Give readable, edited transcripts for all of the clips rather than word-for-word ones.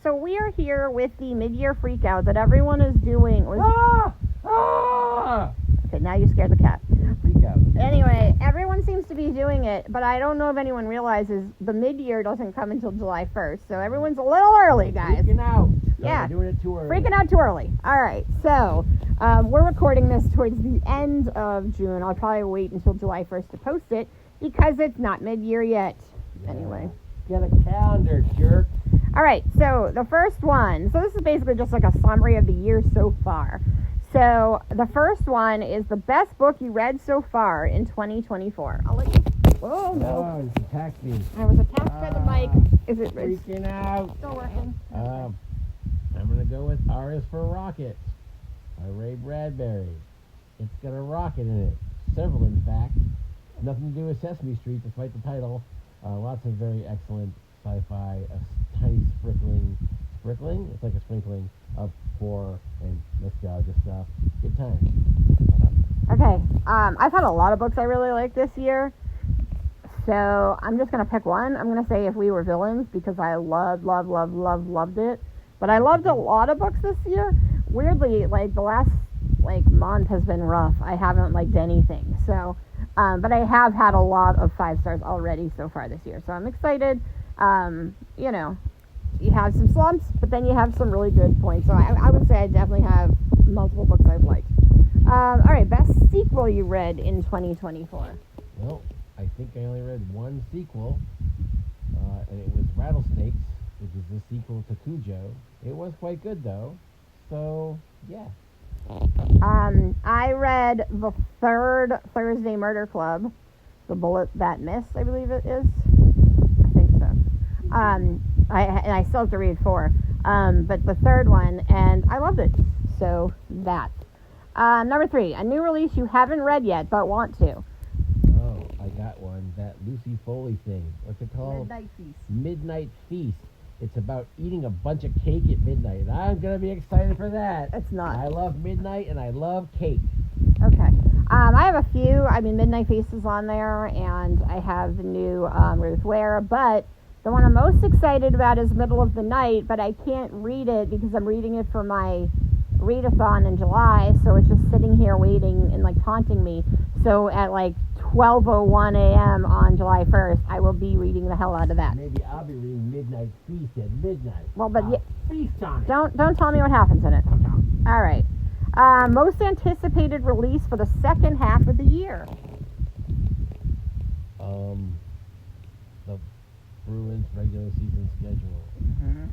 So we are here with the mid-year freakout that everyone is doing. Okay, now you scared the cat. Freakout. Anyway, everyone seems to be doing it, but I don't know if anyone realizes the mid-year doesn't come until July 1st, so everyone's a little early, guys. Freaking out. Yeah. We're doing it too early. Freaking out too early. All right, so we're recording this towards the end of June. I'll probably wait until July 1st to post it because it's not mid-year yet. Yeah. Anyway. Get a calendar, jerk. All right, so the first one. So this is basically just like a summary of the year so far. So the first one is the best book you read so far in 2024. I'll let you. Oh, no. Oh, you attacked me. I was attacked by the mic. Is it Freaking out. still working? I'm going to go with R is for Rockets by Ray Bradbury. It's got a rocket in it. Several, in fact. Nothing to do with Sesame Street, despite the title. Lots of very excellent sci-fi, a tiny sprinkling? It's like a sprinkling of horror and nostalgia stuff. Good time. Okay, I've had a lot of books I really like this year. So I'm just going to pick one. I'm going to say If We Were Villains because I loved it. But I loved a lot of books this year. Weirdly, like the last month has been rough. I haven't liked anything. So, but I have had a lot of 5 stars already so far this year. So I'm excited. You know, you have some slumps, but then you have some really good points. So I would say I definitely have multiple books I've liked. All right, best sequel you read in 2024. Well, I think I only read one sequel, and it was Rattlesnakes, which is the sequel to Cujo. It was quite good, though. So, yeah. I read the 3rd Thursday Murder Club, The Bullet That Missed, I believe it is. I think so. I still have to read 4. But the 3rd one, and I loved it. So, that. Number 3, a new release you haven't read yet, but want to. Oh, I got one. That Lucy Foley thing. What's it called? Midnight Feast. Midnight Feast. It's about eating a bunch of cake at midnight. I'm going to be excited for that. It's not. I love midnight, and I love cake. Okay. I have a few. I mean, Midnight Feast is on there, and I have the new Ruth Ware, but the one I'm most excited about is Middle of the Night, but I can't read it because I'm reading it for my readathon in July, so it's just sitting here waiting and like taunting me. So at like 12:01 a.m. on July 1st, I will be reading the hell out of that. Maybe I'll be reading Midnight Feast at midnight. Well, but feast on it. Don't tell me what happens in it. All right. Most anticipated release for the second half of the year. The Bruins regular season schedule. Mm-hmm.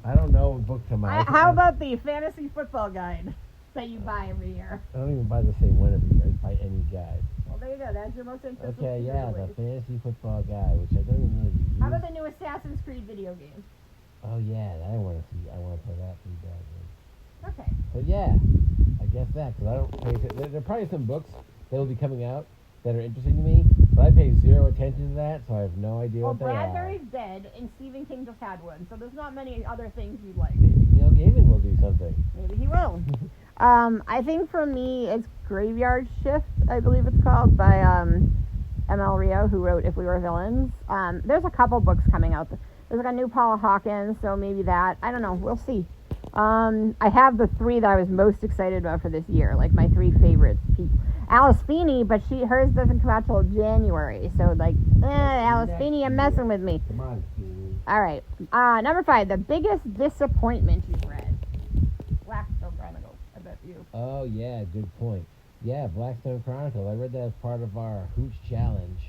I don't know what book to buy. How about the fantasy football guide that you buy every year? I don't even buy the same one every year. I buy any guide. Well, there you go. That's your most anticipated Okay, yeah, release. the fantasy football guide, which I don't even really use. How about the new Assassin's Creed video game? Oh yeah, that I want to see. I want to play that pretty badly. Okay. But yeah, I guess that because I don't pay. There are probably some books that will be coming out that are interesting to me, but I pay zero attention to that, so I have no idea what they are. Well, Bradbury's dead, and Stephen King just had one, so there's not many other things you'd like. Maybe Neil Gaiman will do something. Maybe he will. I think for me, it's Graveyard Shift, I believe it's called, by M.L. Rio, who wrote If We Were Villains. There's a couple books coming out. There's like a new Paula Hawkins, so maybe that. I don't know. We'll see. I have the 3 that I was most excited about for this year, like my 3 favorites. Alice Feeney, but hers doesn't come out till January, so like, Alice Feeney, you're messing with me. Come on, Feeney. All right. Number 5, the biggest disappointment you've read. Blackstone Chronicles. I bet you. Oh yeah, good point. Yeah, Blackstone Chronicles. I read that as part of our Hooch Challenge.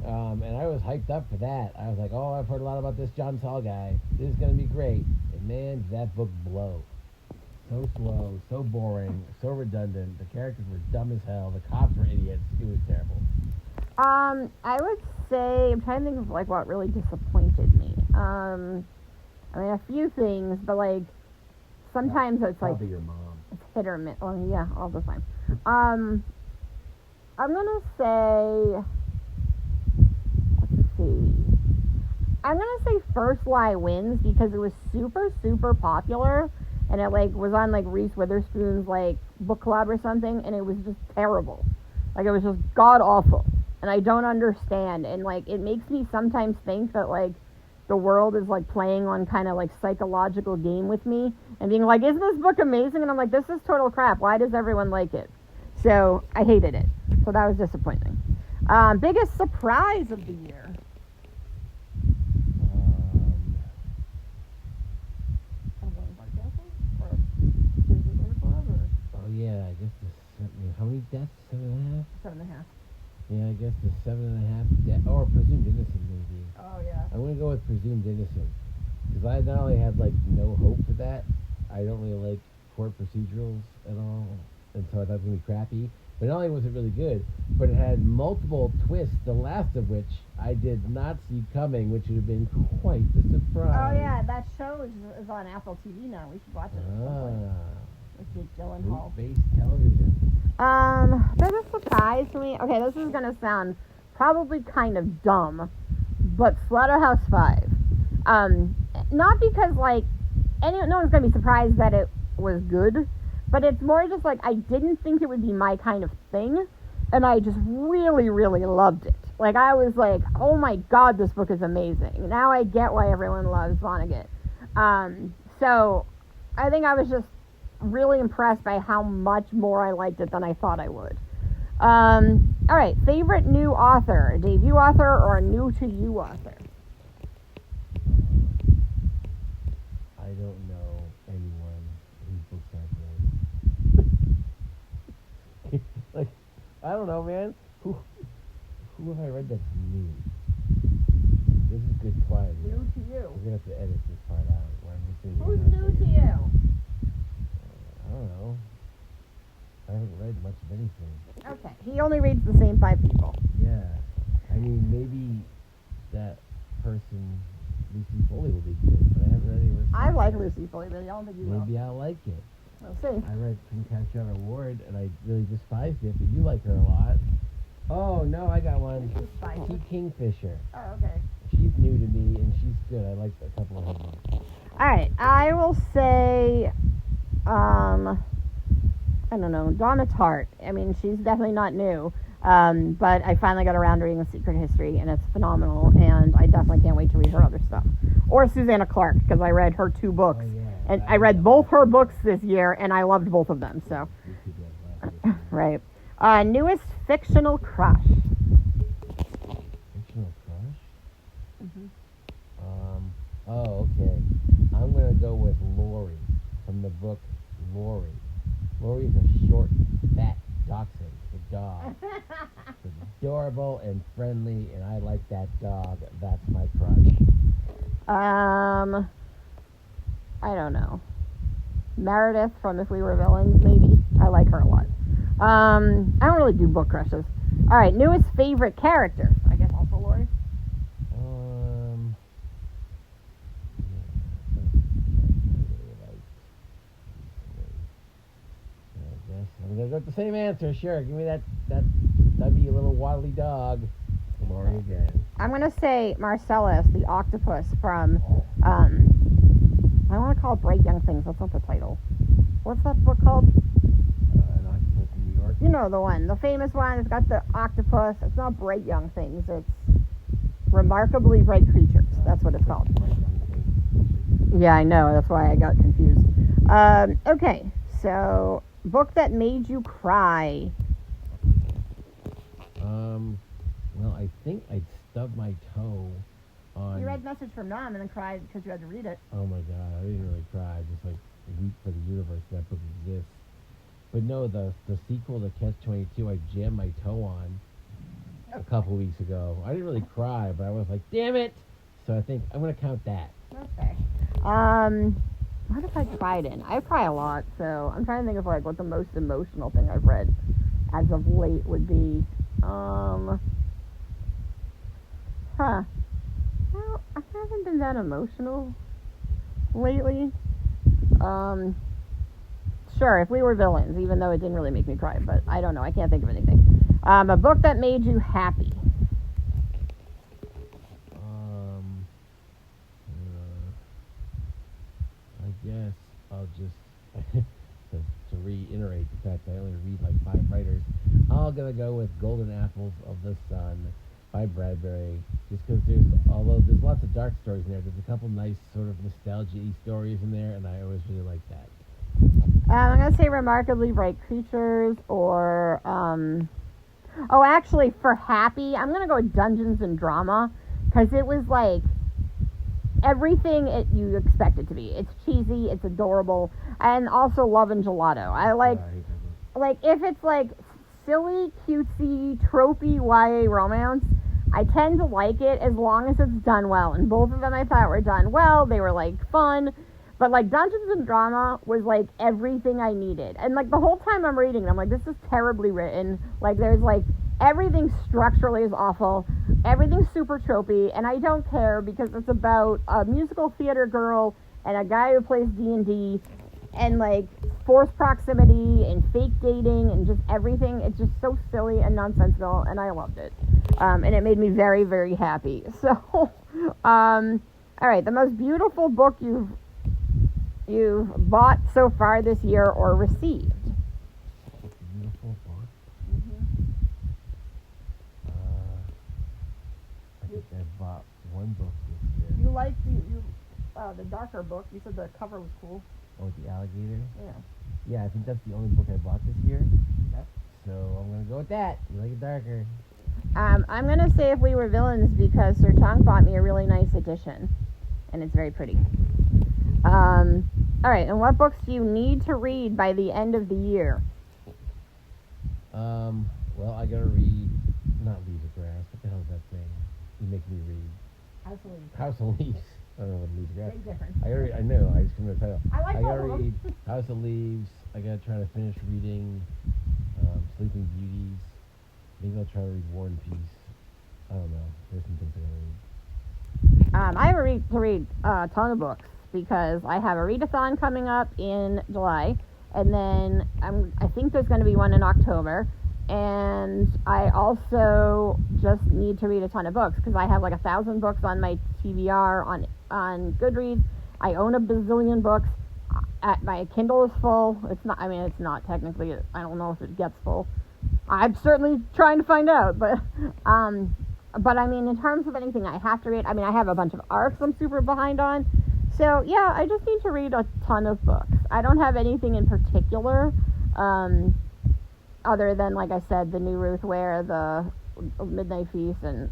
And I was hyped up for that. I was like, oh, I've heard a lot about this John Saul guy. This is going to be great. And man, did that book blow. So slow, so boring, so redundant. The characters were dumb as hell. The cops were idiots. It was terrible. I would say, I'm trying to think of like what really disappointed me. I mean, a few things, but like, sometimes it's like, Probably your mom. it's hit or miss. Well, yeah, all the time. I'm gonna say, let's see. I'm gonna say First Lie Wins because it was super, super popular, and it like was on like Reese Witherspoon's like book club or something, and it was just terrible. Like it was just god awful, and I don't understand. And like it makes me sometimes think that like the world is like playing on kind of like psychological game with me and being like, isn't this book amazing? And I'm like, this is total crap. Why does everyone like it? So I hated it. So that was disappointing. Biggest surprise of the year. Oh yeah, I guess how many deaths? 7.5? 7.5. Yeah, I guess the 7.5 death, or presumed innocent maybe. Oh yeah. I'm gonna go with presumed innocent because I not only had like no hope for that, I don't really like court procedurals at all, and so I thought it was gonna be crappy. But not only was it really good, but it had multiple twists, the last of which I did not see coming, which would have been quite the surprise. Oh yeah, that show is on Apple TV now. We should watch it. With Jake Gyllenhaal. Based television. Biggest surprise for me. Okay, this is gonna sound probably kind of dumb, but Slaughterhouse 5. Not because like no one's gonna be surprised that it was good, but it's more just like I didn't think it would be my kind of thing, and I just really, really loved it. Like I was like, oh my god, this book is amazing. Now I get why everyone loves Vonnegut. So I think I was just really impressed by how much more I liked it than I thought I would. All right, favorite new author, debut author, or new to you author? I don't know anyone whose books I've read. Like, I don't know, man. Who have I read that's new? This is good quiet. New to you. We're gonna have to edit this part out. Where I'm listening to Who's it. new to you? I don't know. I haven't read much of anything. Okay, he only reads the same 5 people. Yeah. I mean, maybe that person, Lucy Foley, will be good, but I haven't read any of her stuff. I like Lucy Foley, but I don't think you will. Maybe I'll like it. We'll see. I read Couldn't Catch You on a Ward, and I really despised it, but you like her a lot. Oh, no, I got one. T. Kingfisher. Oh, okay. She's new to me, and she's good. I liked a couple of her books. All right, I will say, I don't know, Donna Tartt. I mean, she's definitely not new, but I finally got around to reading A Secret History, and it's phenomenal, and I definitely can't wait to read her other stuff. Or Susanna Clark, because I read her 2 books, and I read both her books this year, and I loved both of them, so. Right. Newest fictional crush. Fictional crush? Mm-hmm. Oh, okay. I'm going to go with Lori from the book Lori. Lori's a short, fat dachshund, a dog. It's adorable and friendly, and I like that dog. That's my crush. I don't know. Meredith from If We Were Villains, maybe. I like her a lot. I don't really do book crushes. All right, newest favorite character. I guess also Lori. I'm gonna go with the same answer. Sure, give me that stubby little waddly dog. Lori again. I'm gonna say Marcellus, the octopus from. I want to call it Bright Young Things. That's not the title. What's that book called? An Octopus in New York. You know the one, the famous one. It's got the octopus. It's not Bright Young Things. It's Remarkably Bright Creatures. That's what it's called. Yeah, I know. That's why I got confused. Okay, so book that made you cry. Well, I think I stubbed my toe on. You read Message from Mom and then cried because you had to read it. Oh my god, I didn't really cry. I just like weep for the universe that book exists. But no, the sequel to Catch-22, I jammed my toe on a couple weeks ago. I didn't really cry, but I was like, damn it! So I think I'm gonna count that. Okay. What have I cried in? I cry a lot, so I'm trying to think of like what the most emotional thing I've read as of late would be. Well, I haven't been that emotional lately. Sure, If We Were Villains, even though it didn't really make me cry, but I don't know, I can't think of anything. A book that made you happy. I guess I'll just, to reiterate the fact that I only read like 5 writers, I'm gonna go with Golden Apples of the Sun by Bradbury. Just because although there's lots of dark stories in there, there's a couple nice sort of nostalgia-y stories in there, and I always really like that. I'm going to say Remarkably Bright Creatures, or, oh, actually, for Happy, I'm going to go with Dungeons and Drama, because it was, like, everything you expect it to be. It's cheesy, it's adorable, and also Love and Gelato. I like, if it's, like, silly, cutesy, tropey YA romance, I tend to like it as long as it's done well, and both of them I thought were done well. They were, like, fun. But, like, Dungeons and Drama was, like, everything I needed. And, like, the whole time I'm reading it, I'm like, this is terribly written. Like, there's, like, everything structurally is awful. Everything's super tropey. And I don't care because it's about a musical theater girl and a guy who plays D&D and, like, forced proximity and fake dating and just everything. It's just so silly and nonsensical, and I loved it. And it made me very, very happy. So, all right, the most beautiful book you've bought so far this year or received? Beautiful book. I think I bought one book this year. You liked the darker book. You said the cover was cool. Oh, the alligator? Yeah. Yeah, I think that's the only book I bought this year. Okay. So I'm going to go with that. You like it darker. I'm going to say If We Were Villains because Sir Chong bought me a really nice edition. And it's very pretty. All right, and what books do you need to read by the end of the year? Well, I gotta read, not Leaves of Grass. What the hell is that thing? You make me read. House of Leaves. House of Leaves. I don't know what Leaves of Grass. Big difference. I know, I just couldn't tell. I gotta both of read them. House of Leaves. I gotta try to finish reading Sleeping Beauties. Maybe I'll try to read War and Peace. I don't know. There's some things I gotta read. I have to read a ton of books because I have a readathon coming up in July, and then I think there's going to be one in October, and I also just need to read a ton of books because I have like 1,000 books on my TBR on Goodreads. I own a bazillion books. My Kindle is full. It's not technically. I don't know if it gets full. I'm certainly trying to find out, but I mean, in terms of anything I have to read, I mean, I have a bunch of arcs I'm super behind on. So, yeah, I just need to read a ton of books. I don't have anything in particular, other than, like I said, the new Ruth Ware, the Midnight Feast, and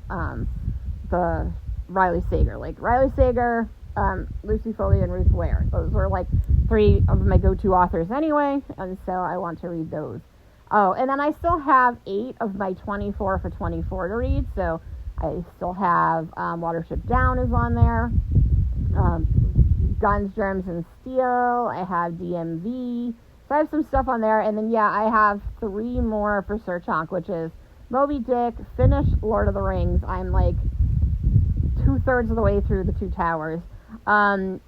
the Riley Sager. Like, Riley Sager, Lucy Foley, and Ruth Ware. Those are, like, 3 of my go-to authors anyway, and so I want to read those. Oh, and then I still have 8 of my 24 for 24 to read, so I still have Watership Down is on there, Guns, Germs, and Steel, I have DMV, so I have some stuff on there, and then, yeah, I have 3 more for Sir Chonk, which is Moby Dick, finish Lord of the Rings, I'm like 2/3 of the way through The Two Towers, and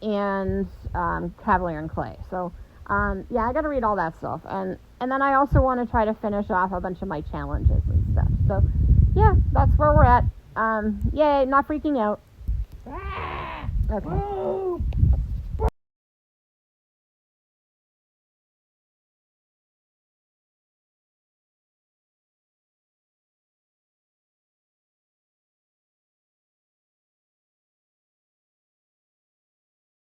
Cavalier and Clay, so, yeah, I gotta read all that stuff, and then I also want to try to finish off a bunch of my challenges and stuff. So, yeah, that's where we're at. Yay, not freaking out. Okay.